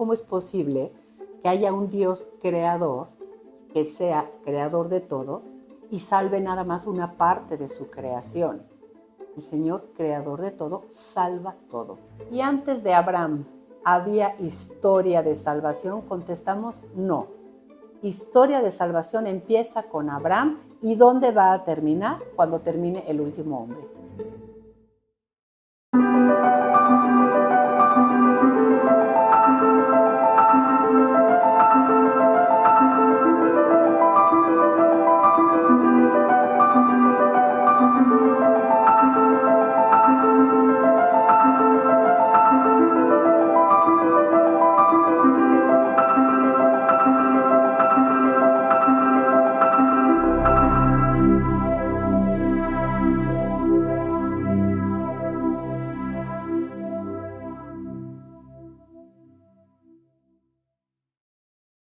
¿cómo es posible que haya un Dios creador, que sea creador de todo, y salve nada más una parte de su creación? El Señor, creador de todo, salva todo. Y antes de Abraham, ¿había historia de salvación? Contestamos, no. Historia de salvación empieza con Abraham. ¿Y dónde va a terminar? Cuando termine el último hombre.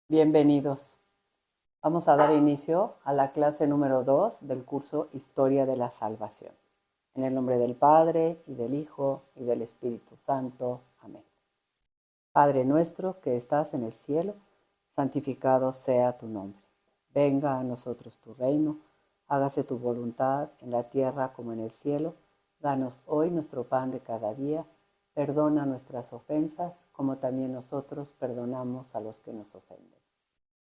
Bienvenidos. Vamos a dar inicio a la clase número 2 del curso Historia de la Salvación. En el nombre del Padre, y del Hijo, y del Espíritu Santo. Amén. Padre nuestro que estás en el cielo, santificado sea tu nombre. Venga a nosotros tu reino, hágase tu voluntad en la tierra como en el cielo. Danos hoy nuestro pan de cada día. Perdona nuestras ofensas, como también nosotros perdonamos a los que nos ofenden.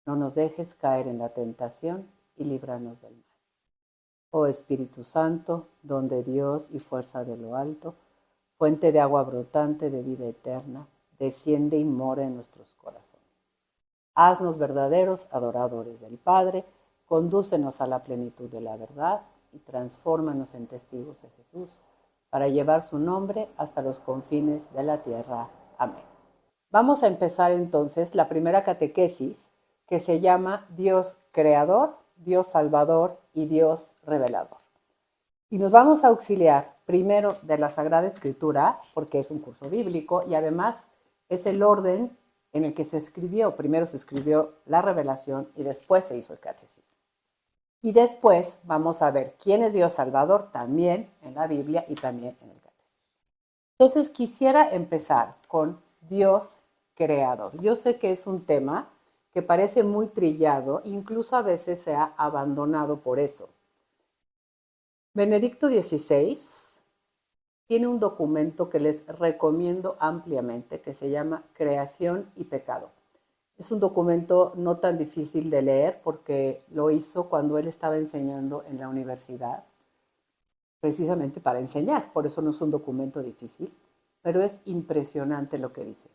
No nos dejes caer en la tentación y líbranos del mal. Oh Espíritu Santo, don de Dios y fuerza de lo alto, fuente de agua brotante de vida eterna, desciende y mora en nuestros corazones. Haznos verdaderos adoradores del Padre, condúcenos a la plenitud de la verdad y transfórmanos en testigos de Jesús, para llevar su nombre hasta los confines de la tierra. Amén. Vamos a empezar entonces la primera catequesis, que se llama Dios Creador, Dios Salvador y Dios Revelador. Y nos vamos a auxiliar primero de la Sagrada Escritura, porque es un curso bíblico y además es el orden en el que se escribió. Primero se escribió la revelación y después se hizo el catecismo. Y después vamos a ver quién es Dios Salvador también en la Biblia y también en el catecismo. Entonces quisiera empezar con Dios Creador. Yo sé que es un tema que parece muy trillado, incluso a veces se ha abandonado por eso. Benedicto XVI tiene un documento que les recomiendo ampliamente que se llama Creación y Pecado. Es un documento no tan difícil de leer porque lo hizo cuando él estaba enseñando en la universidad, precisamente para enseñar, por eso no es un documento difícil, pero es impresionante lo que dice.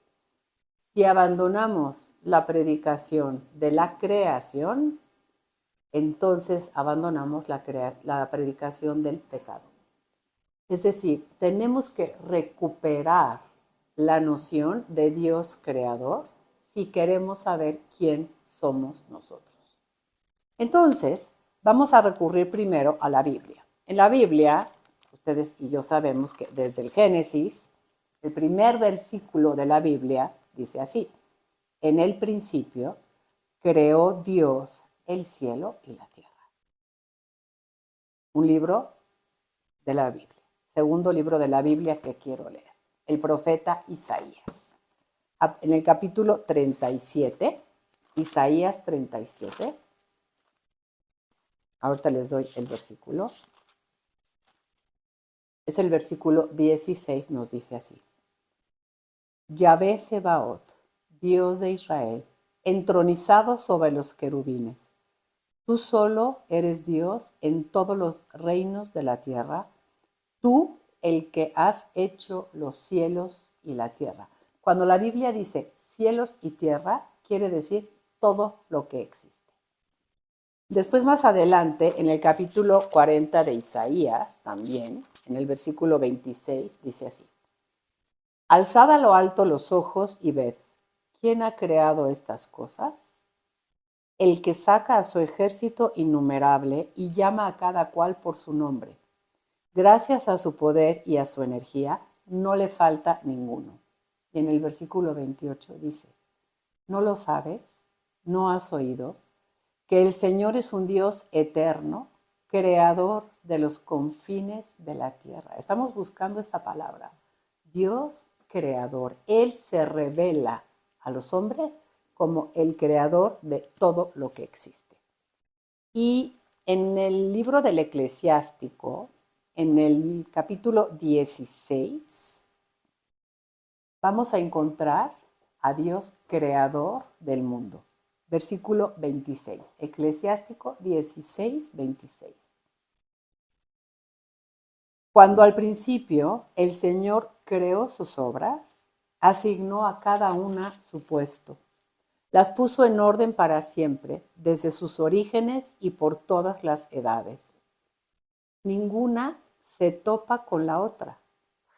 Si abandonamos la predicación de la creación, entonces abandonamos la predicación del pecado. Es decir, tenemos que recuperar la noción de Dios creador si queremos saber quién somos nosotros. Entonces, vamos a recurrir primero a la Biblia. En la Biblia, ustedes y yo sabemos que desde el Génesis, el primer versículo de la Biblia dice así: en el principio creó Dios el cielo y la tierra. Un libro de la Biblia. Segundo libro de la Biblia que quiero leer. El profeta Isaías. En el capítulo 37, Isaías 37. Ahorita les doy el versículo. Es el versículo 16, nos dice así: Yahvé Sebaot, Dios de Israel, entronizado sobre los querubines. Tú solo eres Dios en todos los reinos de la tierra, tú el que has hecho los cielos y la tierra. Cuando la Biblia dice cielos y tierra, quiere decir todo lo que existe. Después, más adelante, en el capítulo 40 de Isaías, también, en el versículo 26, dice así: Alzad a lo alto los ojos y ved, ¿quién ha creado estas cosas? El que saca a su ejército innumerable y llama a cada cual por su nombre. Gracias a su poder y a su energía, no le falta ninguno. Y en el versículo 28 dice: ¿no lo sabes? ¿No has oído? Que el Señor es un Dios eterno, creador de los confines de la tierra. Estamos buscando esta palabra. Dios creador. Él se revela a los hombres como el creador de todo lo que existe. Y en el libro del Eclesiástico, en el capítulo 16, vamos a encontrar a Dios creador del mundo. Versículo 26, Eclesiástico 16, 26. Cuando al principio el Señor creó sus obras, asignó a cada una su puesto. Las puso en orden para siempre, desde sus orígenes y por todas las edades. Ninguna se topa con la otra,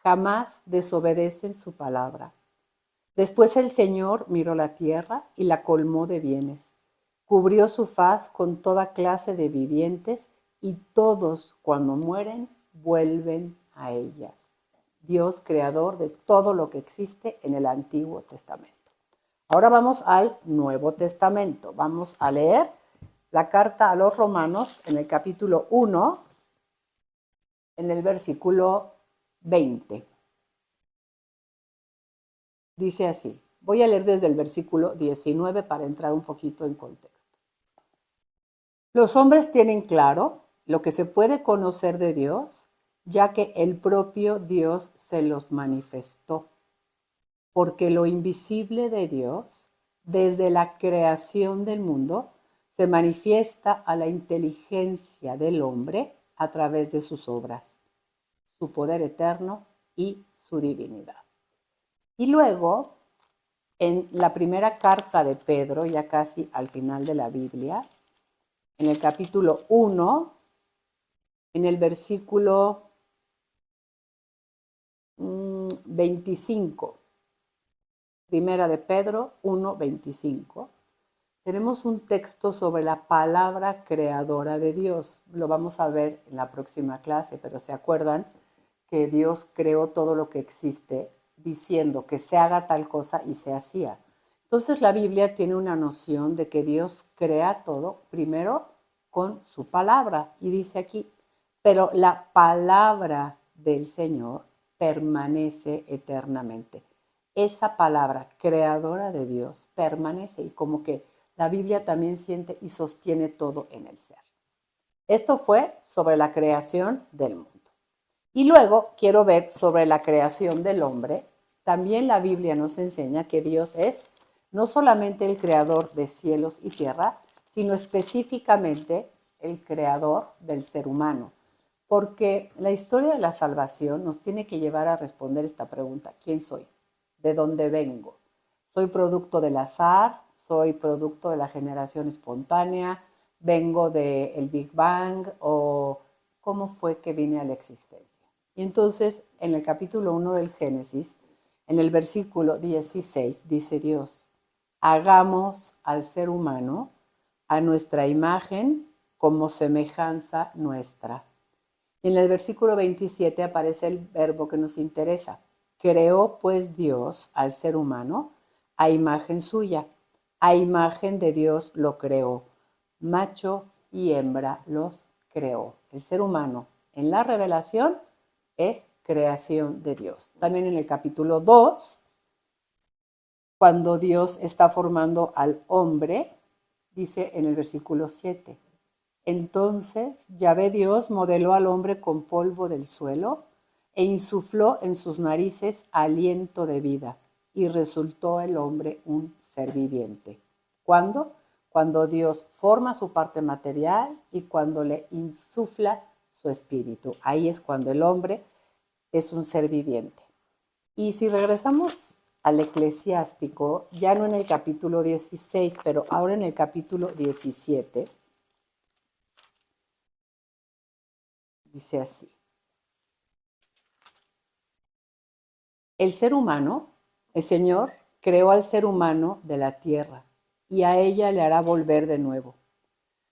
jamás desobedecen su palabra. Después el Señor miró la tierra y la colmó de bienes. Cubrió su faz con toda clase de vivientes y todos cuando mueren vuelven a ella. Dios creador de todo lo que existe en el Antiguo Testamento. Ahora vamos al Nuevo Testamento. Vamos a leer la carta a los Romanos en el capítulo 1, en el versículo 20. Dice así. Voy a leer desde el versículo 19 para entrar un poquito en contexto. Los hombres tienen claro lo que se puede conocer de Dios, ya que el propio Dios se los manifestó. Porque lo invisible de Dios, desde la creación del mundo, se manifiesta a la inteligencia del hombre a través de sus obras, su poder eterno y su divinidad. Y luego, en la primera carta de Pedro, ya casi al final de la Biblia, en el capítulo 1, en el versículo 25, primera de Pedro 1, 25, tenemos un texto sobre la palabra creadora de Dios. Lo vamos a ver en la próxima clase, pero ¿se acuerdan que Dios creó todo lo que existe diciendo que se haga tal cosa y se hacía? Entonces la Biblia tiene una noción de que Dios crea todo primero con su palabra. Y dice aquí, pero la palabra del Señor permanece eternamente. Esa palabra creadora de Dios permanece y como que la Biblia también siente y sostiene todo en el ser. Esto fue sobre la creación del mundo. Y luego quiero ver sobre la creación del hombre. También la Biblia nos enseña que Dios es no solamente el creador de cielos y tierra, sino específicamente el creador del ser humano. Porque la historia de la salvación nos tiene que llevar a responder esta pregunta: ¿quién soy? ¿De dónde vengo? ¿Soy producto del azar? ¿Soy producto de la generación espontánea? ¿Vengo del Big Bang? ¿O cómo fue que vine a la existencia? Y entonces, en el capítulo 1 del Génesis, en el versículo 16, dice Dios: hagamos al ser humano a nuestra imagen como semejanza nuestra. En el versículo 27 aparece el verbo que nos interesa. Creó pues Dios al ser humano a imagen suya. A imagen de Dios lo creó. Macho y hembra los creó. El ser humano en la revelación es creación de Dios. También en el capítulo 2, cuando Dios está formando al hombre, dice en el versículo 7. Entonces Yahvé Dios modeló al hombre con polvo del suelo e insufló en sus narices aliento de vida y resultó el hombre un ser viviente. ¿Cuándo? Cuando Dios forma su parte material y cuando le insufla su espíritu. Ahí es cuando el hombre es un ser viviente. Y si regresamos al Eclesiástico, ya no en el capítulo 16, pero ahora en el capítulo 17, dice así: el ser humano, el Señor creó al ser humano de la tierra y a ella le hará volver de nuevo.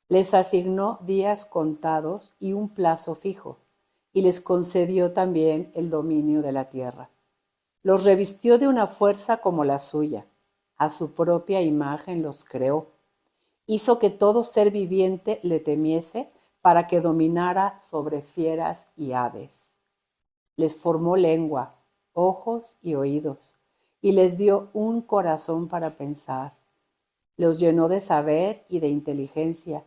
Les asignó días contados y un plazo fijo, y les concedió también el dominio de la tierra. Los revistió de una fuerza como la suya, a su propia imagen los creó. Hizo que todo ser viviente le temiese para que dominara sobre fieras y aves. Les formó lengua, ojos y oídos, y les dio un corazón para pensar. Los llenó de saber y de inteligencia.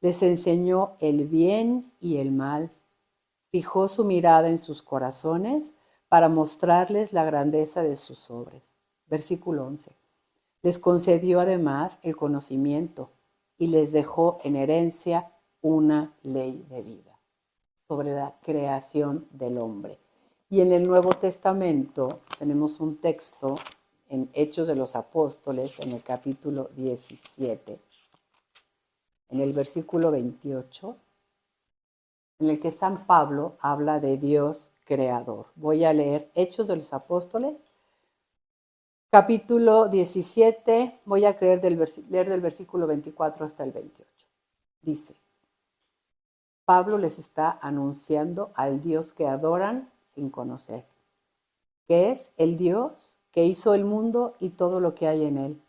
Les enseñó el bien y el mal. Fijó su mirada en sus corazones para mostrarles la grandeza de sus obras. Versículo 11. Les concedió además el conocimiento y les dejó en herencia una ley de vida sobre la creación del hombre. Y en el Nuevo Testamento tenemos un texto en Hechos de los Apóstoles, en el capítulo 17, en el versículo 28, en el que San Pablo habla de Dios creador. Voy a leer Hechos de los Apóstoles, capítulo 17, voy a leer del versículo 24 hasta el 28. Dice, Pablo les está anunciando al Dios que adoran sin conocer, que es el Dios que hizo el mundo y todo lo que hay en él,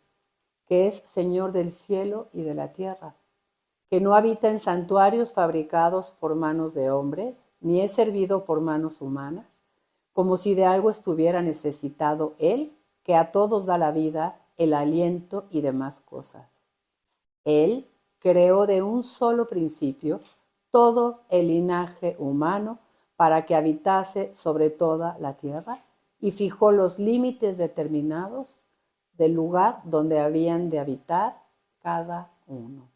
que es Señor del cielo y de la tierra, que no habita en santuarios fabricados por manos de hombres, ni es servido por manos humanas, como si de algo estuviera necesitado él, que a todos da la vida, el aliento y demás cosas. Él creó de un solo principio todo el linaje humano para que habitase sobre toda la tierra y fijó los límites determinados del lugar donde habían de habitar cada uno.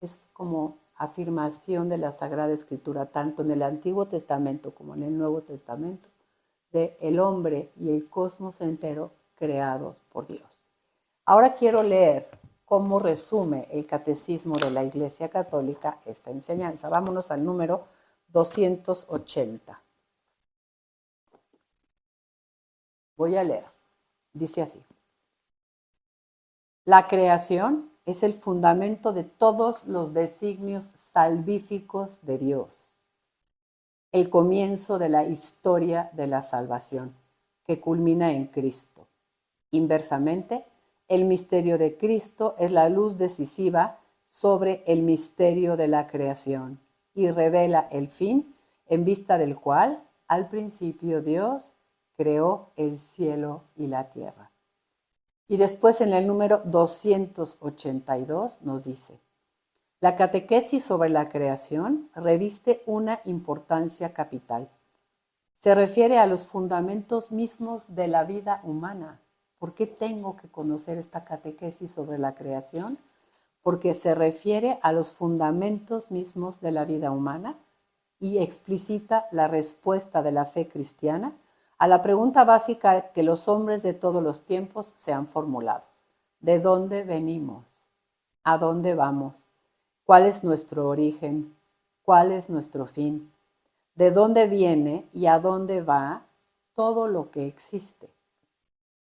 Es como afirmación de la Sagrada Escritura, tanto en el Antiguo Testamento como en el Nuevo Testamento, de el hombre y el cosmos entero creados por Dios. Ahora quiero leer cómo resume el Catecismo de la Iglesia Católica esta enseñanza. Vámonos al número 280. Voy a leer. Dice así. La creación es el fundamento de todos los designios salvíficos de Dios, el comienzo de la historia de la salvación, que culmina en Cristo. Inversamente, el misterio de Cristo es la luz decisiva sobre el misterio de la creación y revela el fin en vista del cual, al principio, Dios creó el cielo y la tierra. Y después en el número 282 nos dice, la catequesis sobre la creación reviste una importancia capital. Se refiere a los fundamentos mismos de la vida humana. ¿Por qué tengo que conocer esta catequesis sobre la creación? Porque se refiere a los fundamentos mismos de la vida humana y explicita la respuesta de la fe cristiana a la pregunta básica que los hombres de todos los tiempos se han formulado. ¿De dónde venimos? ¿A dónde vamos? ¿Cuál es nuestro origen? ¿Cuál es nuestro fin? ¿De dónde viene y a dónde va todo lo que existe?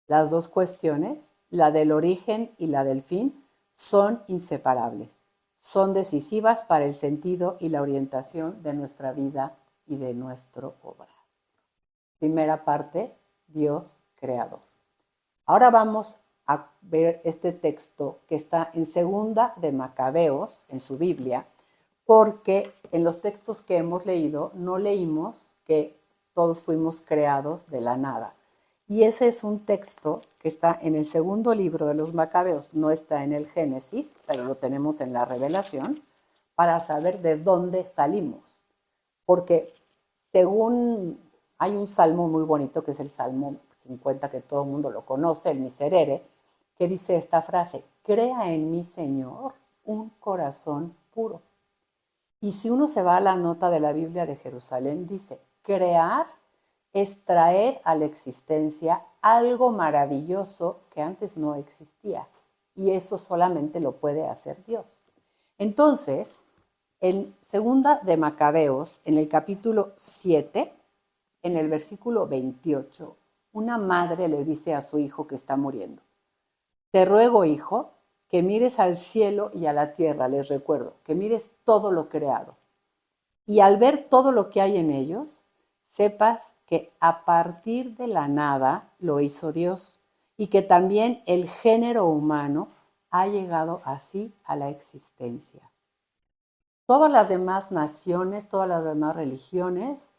Las dos cuestiones, la del origen y la del fin, son inseparables. Son decisivas para el sentido y la orientación de nuestra vida y de nuestro obrar. Primera parte, Dios creador. Ahora vamos a ver este texto que está en Segunda de Macabeos, en su Biblia, porque en los textos que hemos leído no leímos que todos fuimos creados de la nada. Y ese es un texto que está en el segundo libro de los Macabeos, no está en el Génesis, pero lo tenemos en la Revelación, para saber de dónde salimos. Porque según hay un salmo muy bonito, que es el Salmo 50, que todo el mundo lo conoce, el Miserere, que dice esta frase, crea en mí, Señor, un corazón puro. Y si uno se va a la nota de la Biblia de Jerusalén, dice, crear es traer a la existencia algo maravilloso que antes no existía. Y eso solamente lo puede hacer Dios. Entonces, en Segunda de Macabeos, en el capítulo 7, en el versículo 28, una madre le dice a su hijo que está muriendo, te ruego, hijo, que mires al cielo y a la tierra, les recuerdo, que mires todo lo creado. Y al ver todo lo que hay en ellos, sepas que a partir de la nada lo hizo Dios y que también el género humano ha llegado así a la existencia. Todas las demás naciones, todas las demás religiones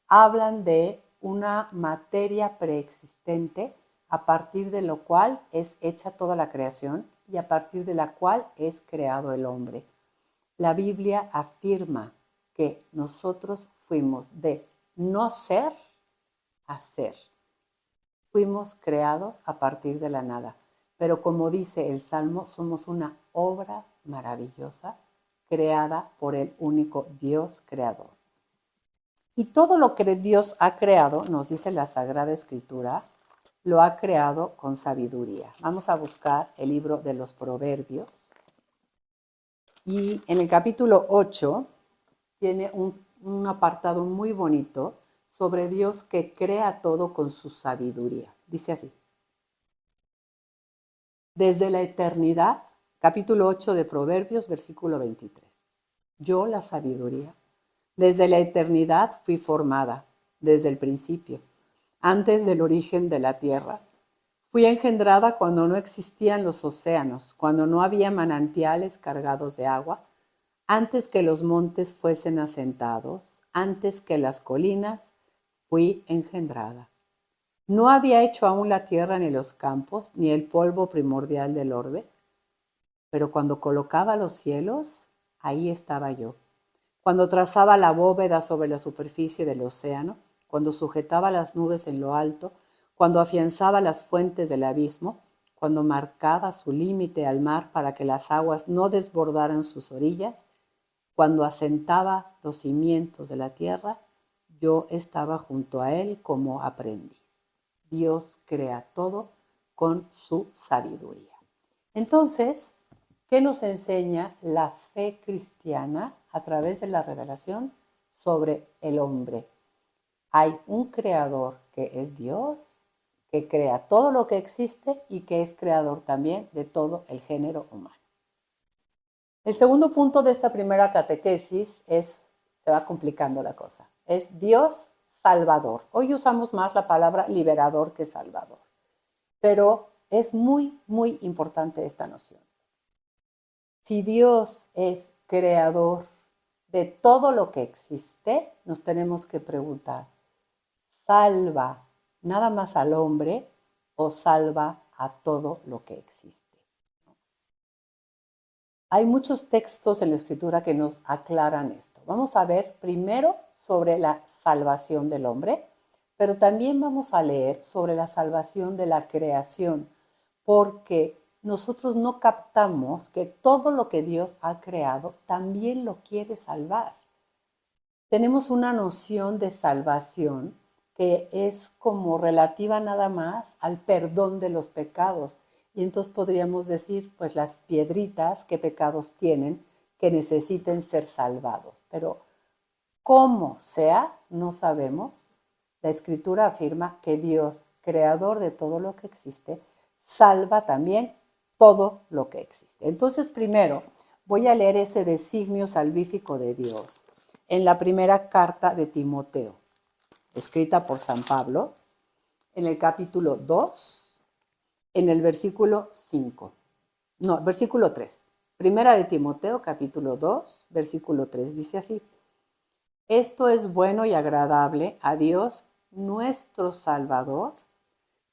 hablan de una materia preexistente a partir de lo cual es hecha toda la creación y a partir de la cual es creado el hombre. La Biblia afirma que nosotros fuimos de no ser a ser. Fuimos creados a partir de la nada. Pero como dice el Salmo, somos una obra maravillosa creada por el único Dios creador. Y todo lo que Dios ha creado, nos dice la Sagrada Escritura, lo ha creado con sabiduría. Vamos a buscar el libro de los Proverbios. Y en el capítulo 8 tiene un apartado muy bonito sobre Dios que crea todo con su sabiduría. Dice así: desde la eternidad, capítulo 8 de Proverbios, versículo 23. Yo, la sabiduría, desde la eternidad fui formada, desde el principio, antes del origen de la tierra. Fui engendrada cuando no existían los océanos, cuando no había manantiales cargados de agua, antes que los montes fuesen asentados, antes que las colinas, fui engendrada. No había hecho aún la tierra ni los campos, ni el polvo primordial del orbe, pero cuando colocaba los cielos, ahí estaba yo. Cuando trazaba la bóveda sobre la superficie del océano, cuando sujetaba las nubes en lo alto, cuando afianzaba las fuentes del abismo, cuando marcaba su límite al mar para que las aguas no desbordaran sus orillas, cuando asentaba los cimientos de la tierra, yo estaba junto a él como aprendiz. Dios crea todo con su sabiduría. Entonces, ¿qué nos enseña la fe cristiana a través de la revelación sobre el hombre? Hay un creador que es Dios, que crea todo lo que existe y que es creador también de todo el género humano. El segundo punto de esta primera catequesis se va complicando la cosa, es Dios salvador. Hoy usamos más la palabra liberador que salvador, pero es muy, muy importante esta noción. Si Dios es creador de todo lo que existe, nos tenemos que preguntar, ¿salva nada más al hombre o salva a todo lo que existe? Hay muchos textos en la Escritura que nos aclaran esto. Vamos a ver primero sobre la salvación del hombre, pero también vamos a leer sobre la salvación de la creación, porque nosotros no captamos que todo lo que Dios ha creado también lo quiere salvar. Tenemos una noción de salvación que es como relativa nada más al perdón de los pecados. Y entonces podríamos decir, pues las piedritas, qué pecados tienen que necesiten ser salvados. Pero como sea, no sabemos. La Escritura afirma que Dios, creador de todo lo que existe, salva también todo lo que existe. Entonces, primero voy a leer ese designio salvífico de Dios en la primera carta de Timoteo, escrita por San Pablo, en el capítulo 2, en el versículo 5. No, versículo 3. Primera de Timoteo, capítulo 2, versículo 3, dice así: esto es bueno y agradable a Dios, nuestro Salvador,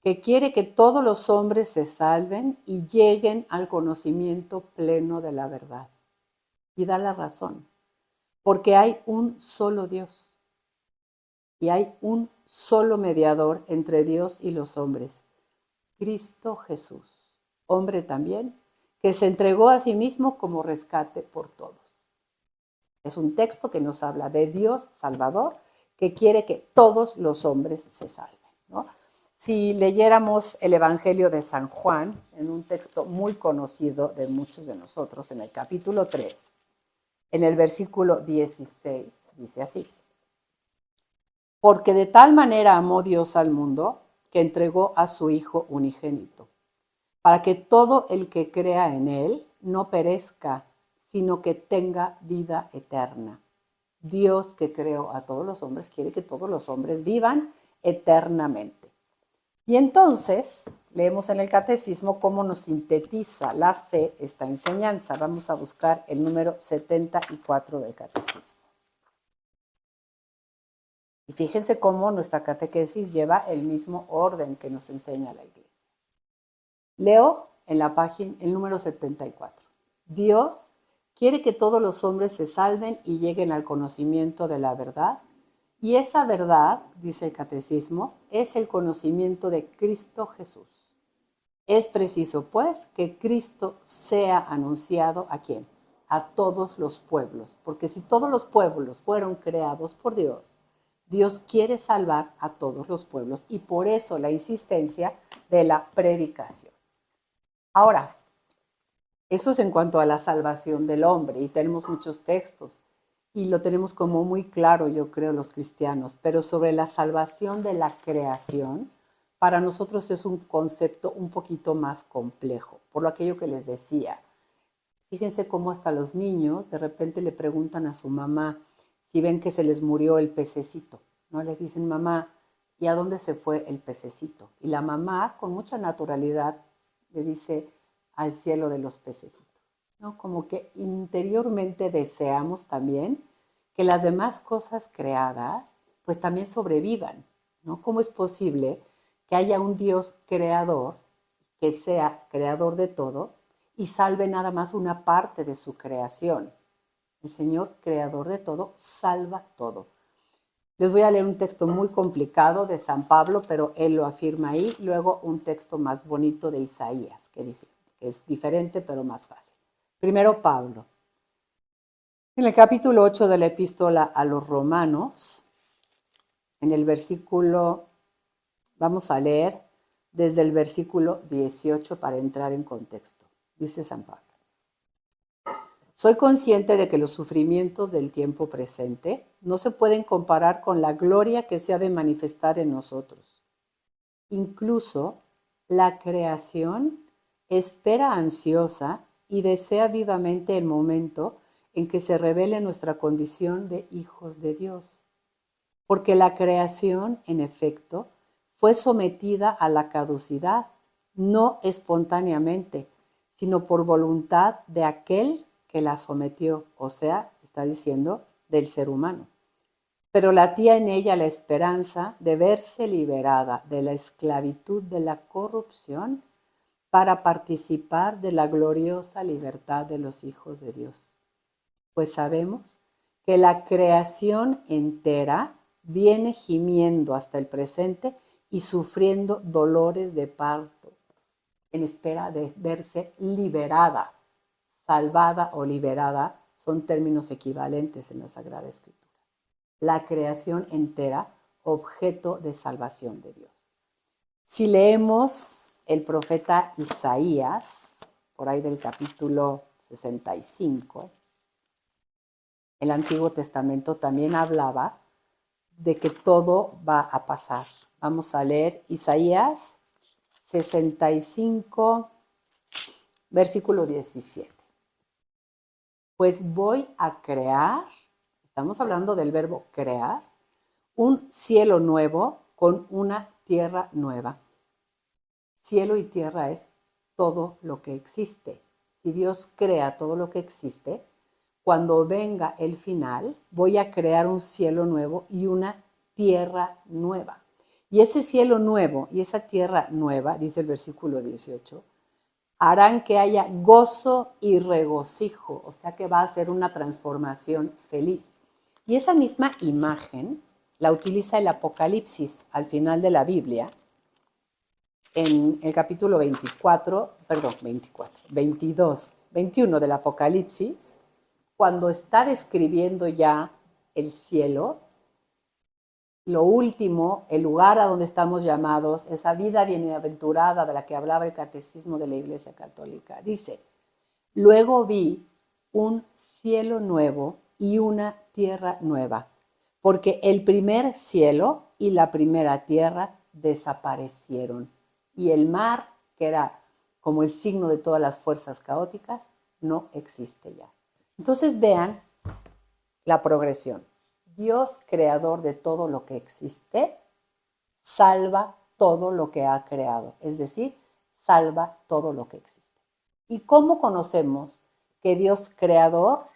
que quiere que todos los hombres se salven y lleguen al conocimiento pleno de la verdad. Y da la razón, porque hay un solo Dios y hay un solo mediador entre Dios y los hombres, Cristo Jesús, hombre también, que se entregó a sí mismo como rescate por todos. Es un texto que nos habla de Dios Salvador, que quiere que todos los hombres se salven, ¿no? Si leyéramos el Evangelio de San Juan, en un texto muy conocido de muchos de nosotros, en el capítulo 3, en el versículo 16, dice así: porque de tal manera amó Dios al mundo, que entregó a su Hijo unigénito, para que todo el que crea en Él no perezca, sino que tenga vida eterna. Dios, que creó a todos los hombres, quiere que todos los hombres vivan eternamente. Y entonces leemos en el catecismo cómo nos sintetiza la fe esta enseñanza. Vamos a buscar el número 74 del catecismo. Y fíjense cómo nuestra catequesis lleva el mismo orden que nos enseña la Iglesia. Leo en la página, el número 74. Dios quiere que todos los hombres se salven y lleguen al conocimiento de la verdad. Y esa verdad, dice el catecismo, es el conocimiento de Cristo Jesús. Es preciso, pues, que Cristo sea anunciado ¿a quién? A todos los pueblos. Porque si todos los pueblos fueron creados por Dios, Dios quiere salvar a todos los pueblos y por eso la insistencia de la predicación. Ahora, eso es en cuanto a la salvación del hombre y tenemos muchos textos y lo tenemos como muy claro, yo creo, los cristianos, pero sobre la salvación de la creación, para nosotros es un concepto un poquito más complejo, por lo aquello que les decía. Fíjense cómo hasta los niños de repente le preguntan a su mamá si ven que se les murió el pececito, ¿no? Le dicen, mamá, ¿y a dónde se fue el pececito? Y la mamá, con mucha naturalidad, le dice, al cielo de los pececitos, ¿no? Como que interiormente deseamos también que las demás cosas creadas pues también sobrevivan, ¿no? ¿Cómo es posible que haya un Dios creador, que sea creador de todo y salve nada más una parte de su creación? El Señor, creador de todo, salva todo. Les voy a leer un texto muy complicado de San Pablo, pero él lo afirma ahí. Luego un texto más bonito de Isaías, que dice que es diferente, pero más fácil. Primero Pablo. En el capítulo 8 de la epístola a los Romanos, en el versículo, vamos a leer desde el versículo 18 para entrar en contexto. Dice San Pablo. Soy consciente de que los sufrimientos del tiempo presente no se pueden comparar con la gloria que se ha de manifestar en nosotros. Incluso la creación espera ansiosa y desea vivamente el momento en que se revele nuestra condición de hijos de Dios. Porque la creación, en efecto, fue sometida a la caducidad, no espontáneamente, sino por voluntad de aquel que la sometió, o sea, está diciendo, del ser humano. Pero latía en ella la esperanza de verse liberada de la esclavitud de la corrupción para participar de la gloriosa libertad de los hijos de Dios. Pues sabemos que la creación entera viene gimiendo hasta el presente y sufriendo dolores de parto, en espera de verse liberada. Salvada o liberada son términos equivalentes en la Sagrada Escritura. La creación entera, objeto de salvación de Dios. Si leemos el profeta Isaías, por ahí del capítulo 65, el Antiguo Testamento también hablaba de que todo va a pasar. Vamos a leer Isaías 65, versículo 17. Pues voy a crear, estamos hablando del verbo crear, un cielo nuevo con una tierra nueva. Cielo y tierra es todo lo que existe. Si Dios crea todo lo que existe, cuando venga el final, voy a crear un cielo nuevo y una tierra nueva. Y ese cielo nuevo y esa tierra nueva, dice el versículo 18, harán que haya gozo y regocijo, o sea que va a ser una transformación feliz. Y esa misma imagen la utiliza el Apocalipsis al final de la Biblia, en el capítulo 22, 21 del Apocalipsis, cuando está describiendo ya el cielo, lo último, el lugar a donde estamos llamados, esa vida bienaventurada de la que hablaba el catecismo de la Iglesia Católica. Dice, luego vi un cielo nuevo y una tierra nueva, porque el primer cielo y la primera tierra desaparecieron, y el mar, que era como el signo de todas las fuerzas caóticas, no existe ya. Entonces vean la progresión. Dios, creador de todo lo que existe, salva todo lo que ha creado, es decir, salva todo lo que existe. ¿Y cómo conocemos que Dios, creador,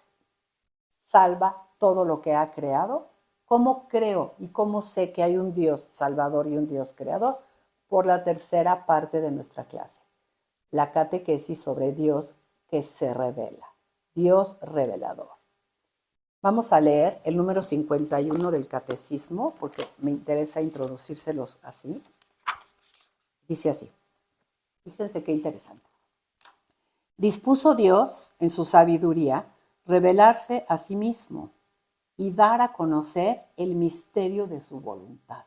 salva todo lo que ha creado? ¿Cómo creo y cómo sé que hay un Dios salvador y un Dios creador? Por la tercera parte de nuestra clase. la catequesis sobre Dios que se revela, Dios revelador. Vamos a leer el número 51 del catecismo porque me interesa introducírselos así. Dice así, fíjense qué interesante. Dispuso Dios, en su sabiduría, revelarse a sí mismo y dar a conocer el misterio de su voluntad.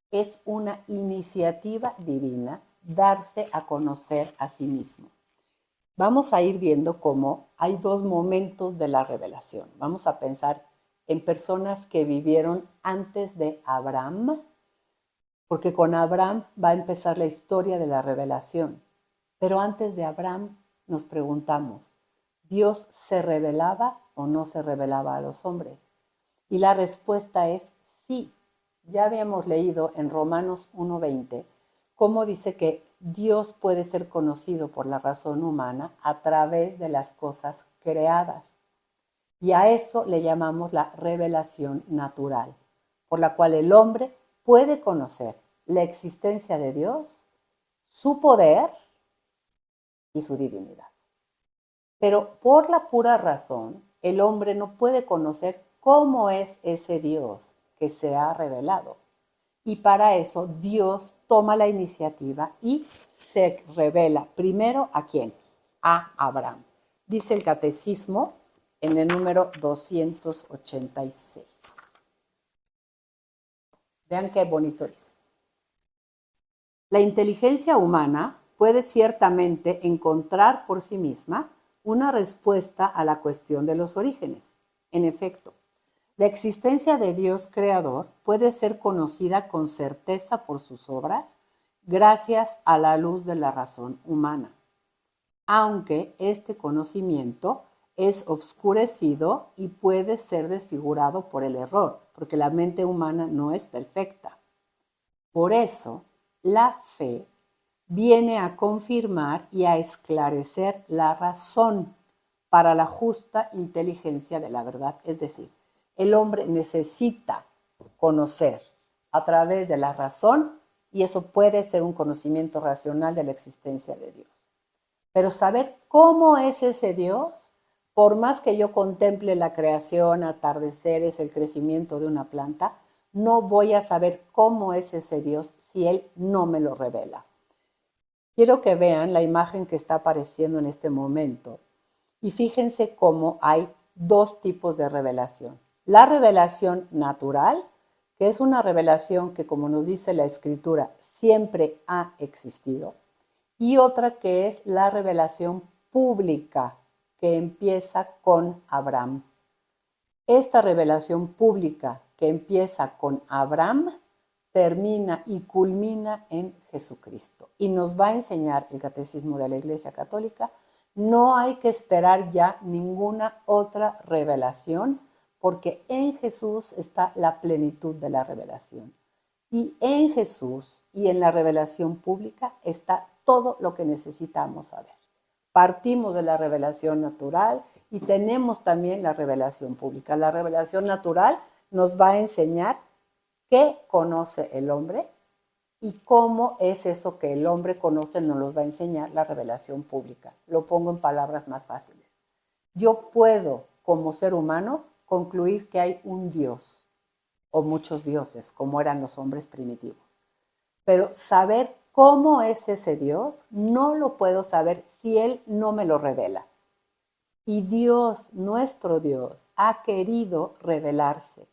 Es una iniciativa divina darse a conocer a sí mismo. Vamos a ir viendo cómo hay dos momentos de la revelación. Vamos a pensar en personas que vivieron antes de Abraham, porque con Abraham va a empezar la historia de la revelación. Pero antes de Abraham nos preguntamos, ¿Dios se revelaba o no se revelaba a los hombres? Y la respuesta es sí. Ya habíamos leído en Romanos 1:20 cómo dice que Dios puede ser conocido por la razón humana a través de las cosas creadas. Y a eso le llamamos la revelación natural, por la cual el hombre puede conocer la existencia de Dios, su poder y su divinidad. Pero por la pura razón, el hombre no puede conocer cómo es ese Dios que se ha revelado. Y para eso Dios toma la iniciativa y se revela primero ¿a quién? A Abraham. Dice el catecismo en el número 286. Vean qué bonito dice. La inteligencia humana puede ciertamente encontrar por sí misma una respuesta a la cuestión de los orígenes. En efecto, la existencia de Dios creador puede ser conocida con certeza por sus obras gracias a la luz de la razón humana, aunque este conocimiento es obscurecido y puede ser desfigurado por el error, porque la mente humana no es perfecta. Por eso, la fe viene a confirmar y a esclarecer la razón para la justa inteligencia de la verdad. Es decir, el hombre necesita conocer a través de la razón y eso puede ser un conocimiento racional de la existencia de Dios. Pero saber cómo es ese Dios, por más que yo contemple la creación, atardeceres, el crecimiento de una planta, no voy a saber cómo es ese Dios si Él no me lo revela. Quiero que vean la imagen que está apareciendo en este momento y fíjense cómo hay dos tipos de revelación. La revelación natural, que es una revelación que, como nos dice la Escritura, siempre ha existido, y otra que es la revelación pública, que empieza con Abraham. Esta revelación pública que empieza con Abraham termina y culmina en Jesucristo. Y nos va a enseñar el Catecismo de la Iglesia Católica, no hay que esperar ya ninguna otra revelación, porque en Jesús está la plenitud de la revelación. Y en Jesús y en la revelación pública está todo lo que necesitamos saber. Partimos de la revelación natural y tenemos también la revelación pública. La revelación natural nos va a enseñar qué conoce el hombre y cómo es eso que el hombre conoce, nos los va a enseñar la revelación pública. Lo pongo en palabras más fáciles. Yo puedo, como ser humano, concluir que hay un Dios o muchos dioses, como eran los hombres primitivos. Pero saber cómo es ese Dios, no lo puedo saber si Él no me lo revela. Y Dios, nuestro Dios, ha querido revelarse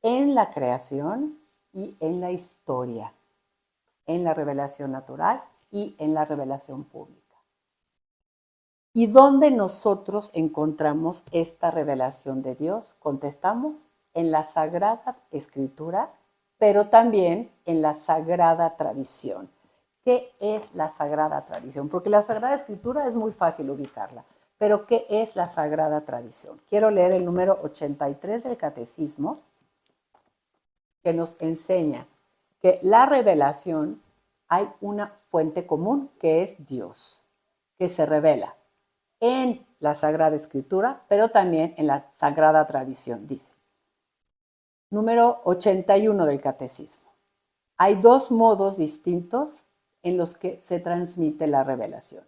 en la creación y en la historia, en la revelación natural y en la revelación pública. ¿Y dónde nosotros encontramos esta revelación de Dios? Contestamos, en la Sagrada Escritura, pero también en la Sagrada Tradición. ¿Qué es la Sagrada Tradición? Porque la Sagrada Escritura es muy fácil ubicarla, pero ¿qué es la Sagrada Tradición? Quiero leer el número 83 del Catecismo, que nos enseña que la revelación hay una fuente común que es Dios, que se revela en la Sagrada Escritura, pero también en la Sagrada Tradición, dice. Número 81 del Catecismo. Hay dos modos distintos en los que se transmite la revelación.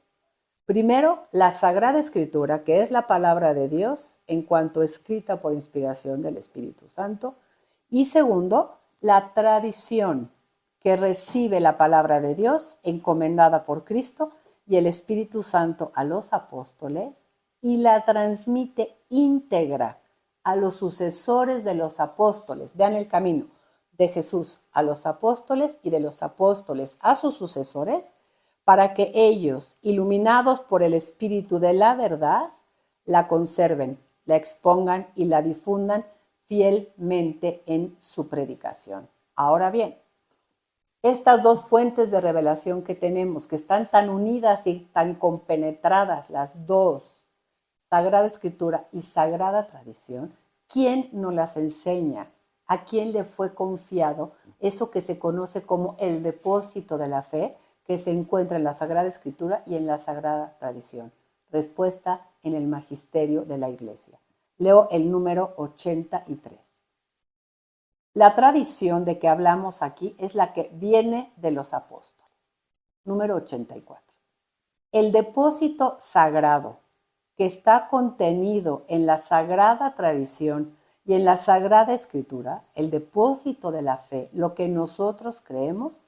Primero, la Sagrada Escritura, que es la palabra de Dios en cuanto escrita por inspiración del Espíritu Santo. Y segundo, la tradición, que recibe la palabra de Dios encomendada por Cristo y el Espíritu Santo a los apóstoles y la transmite íntegra a los sucesores de los apóstoles. Vean el camino de Jesús a los apóstoles y de los apóstoles a sus sucesores, para que ellos, iluminados por el Espíritu de la verdad, la conserven, la expongan y la difundan fielmente en su predicación. Ahora bien, estas dos fuentes de revelación que tenemos, que están tan unidas y tan compenetradas, las dos, Sagrada Escritura y Sagrada Tradición, ¿quién nos las enseña? ¿A quién le fue confiado eso que se conoce como el depósito de la fe, que se encuentra en la Sagrada Escritura y en la Sagrada Tradición? Respuesta: en el magisterio de la Iglesia. Leo el número 83. La tradición de que hablamos aquí es la que viene de los apóstoles. Número 84. El depósito sagrado que está contenido en la Sagrada Tradición y en la Sagrada Escritura, el depósito de la fe, lo que nosotros creemos,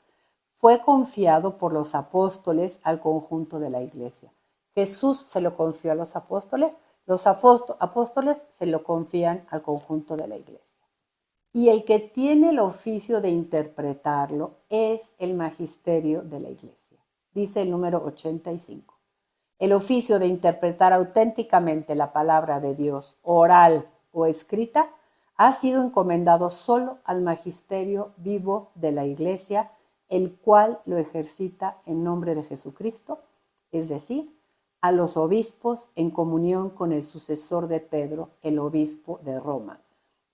fue confiado por los apóstoles al conjunto de la Iglesia. Jesús se lo confió a los apóstoles se lo confían al conjunto de la Iglesia. Y el que tiene el oficio de interpretarlo es el magisterio de la Iglesia. Dice el número 85. El oficio de interpretar auténticamente la palabra de Dios, oral o escrita, ha sido encomendado solo al magisterio vivo de la Iglesia, el cual lo ejercita en nombre de Jesucristo, es decir, a los obispos en comunión con el sucesor de Pedro, el obispo de Roma.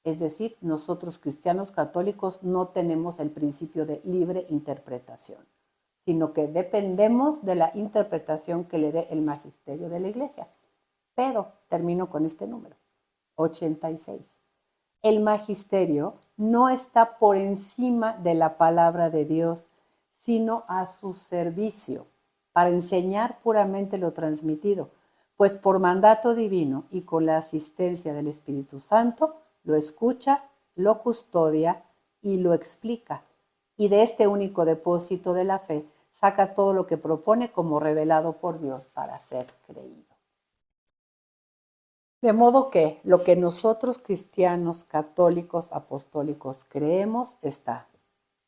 Es decir, nosotros cristianos católicos no tenemos el principio de libre interpretación, sino que dependemos de la interpretación que le dé el magisterio de la Iglesia. Pero termino con este número, 86. El magisterio no está por encima de la palabra de Dios, sino a su servicio, para enseñar puramente lo transmitido, pues por mandato divino y con la asistencia del Espíritu Santo, lo escucha, lo custodia y lo explica. Y de este único depósito de la fe saca todo lo que propone como revelado por Dios para ser creído. De modo que lo que nosotros cristianos, católicos, apostólicos creemos está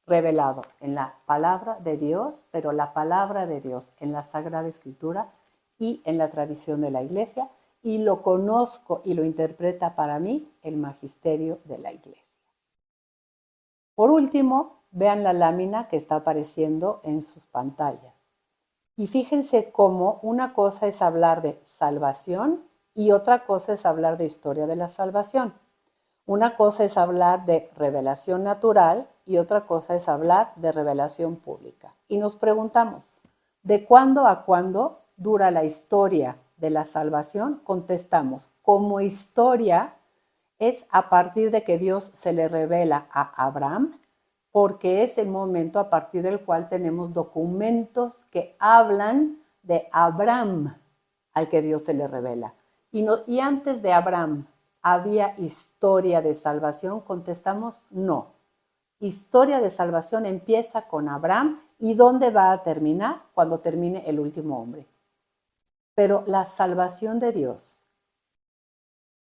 revelado en la palabra de Dios, pero la palabra de Dios en la Sagrada Escritura y en la tradición de la Iglesia, y lo conozco y lo interpreta para mí el magisterio de la Iglesia. Por último, vean la lámina que está apareciendo en sus pantallas. Y fíjense cómo una cosa es hablar de salvación y otra cosa es hablar de historia de la salvación. Una cosa es hablar de revelación natural y otra cosa es hablar de revelación pública. Y nos preguntamos, ¿de cuándo a cuándo dura la historia de la salvación? Contestamos, como historia es a partir de que Dios se le revela a Abraham, porque es el momento a partir del cual tenemos documentos que hablan de Abraham al que Dios se le revela. Y antes de Abraham, ¿había historia de salvación? Contestamos, no. Historia de salvación empieza con Abraham. ¿Y dónde va a terminar? Cuando termine el último hombre. Pero la salvación de Dios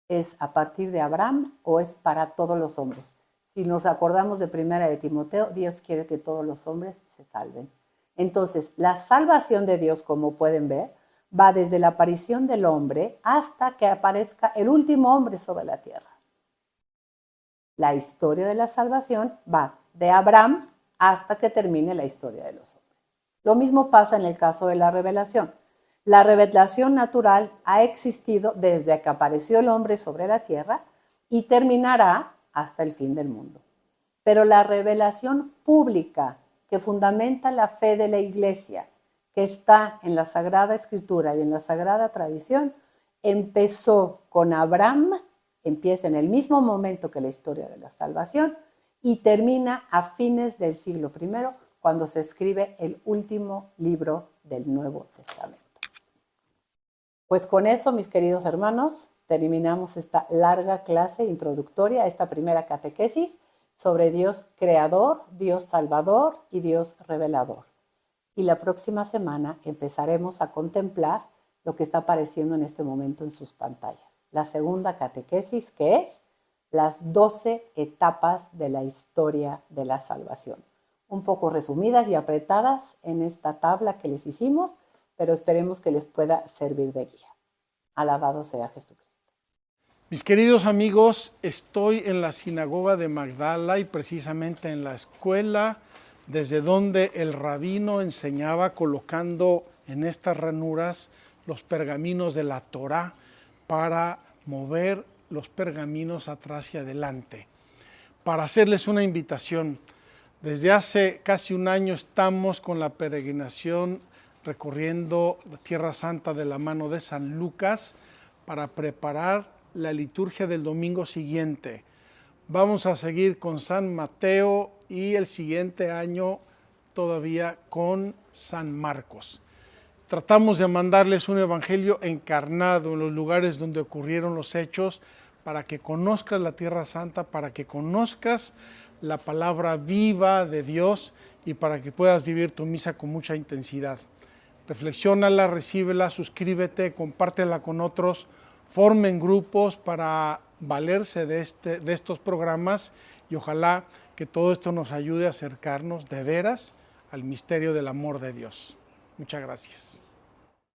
¿es a partir de Abraham o es para todos los hombres? Si nos acordamos de Primera de Timoteo, Dios quiere que todos los hombres se salven. Entonces, la salvación de Dios, como pueden ver, va desde la aparición del hombre hasta que aparezca el último hombre sobre la tierra. La historia de la salvación va de Abraham hasta que termine la historia de los hombres. Lo mismo pasa en el caso de la revelación. La revelación natural ha existido desde que apareció el hombre sobre la tierra y terminará hasta el fin del mundo. Pero la revelación pública que fundamenta la fe de la Iglesia, que está en la Sagrada Escritura y en la Sagrada Tradición, empezó con Abraham, empieza en el mismo momento que la historia de la salvación y termina a fines del siglo I cuando se escribe el último libro del Nuevo Testamento. Pues con eso, mis queridos hermanos, terminamos esta larga clase introductoria, esta primera catequesis sobre Dios creador, Dios salvador y Dios revelador. Y la próxima semana empezaremos a contemplar lo que está apareciendo en este momento en sus pantallas. La segunda catequesis, que es las 12 etapas de la historia de la salvación. Un poco resumidas y apretadas en esta tabla que les hicimos, pero esperemos que les pueda servir de guía. Alabado sea Jesucristo. Mis queridos amigos, estoy en la sinagoga de Magdala y precisamente en la escuela desde donde el rabino enseñaba colocando en estas ranuras los pergaminos de la Torá para mover los pergaminos atrás y adelante. Para hacerles una invitación, desde hace casi un año estamos con la peregrinación recorriendo la Tierra Santa de la mano de San Lucas para preparar la liturgia del domingo siguiente. Vamos a seguir con San Mateo y el siguiente año todavía con San Marcos. Tratamos de mandarles un evangelio encarnado en los lugares donde ocurrieron los hechos para que conozcas la Tierra Santa, para que conozcas la palabra viva de Dios y para que puedas vivir tu misa con mucha intensidad. Reflexiónala, recíbela, suscríbete, compártela con otros, formen grupos para valerse de estos programas y ojalá que todo esto nos ayude a acercarnos de veras al misterio del amor de Dios. Muchas gracias.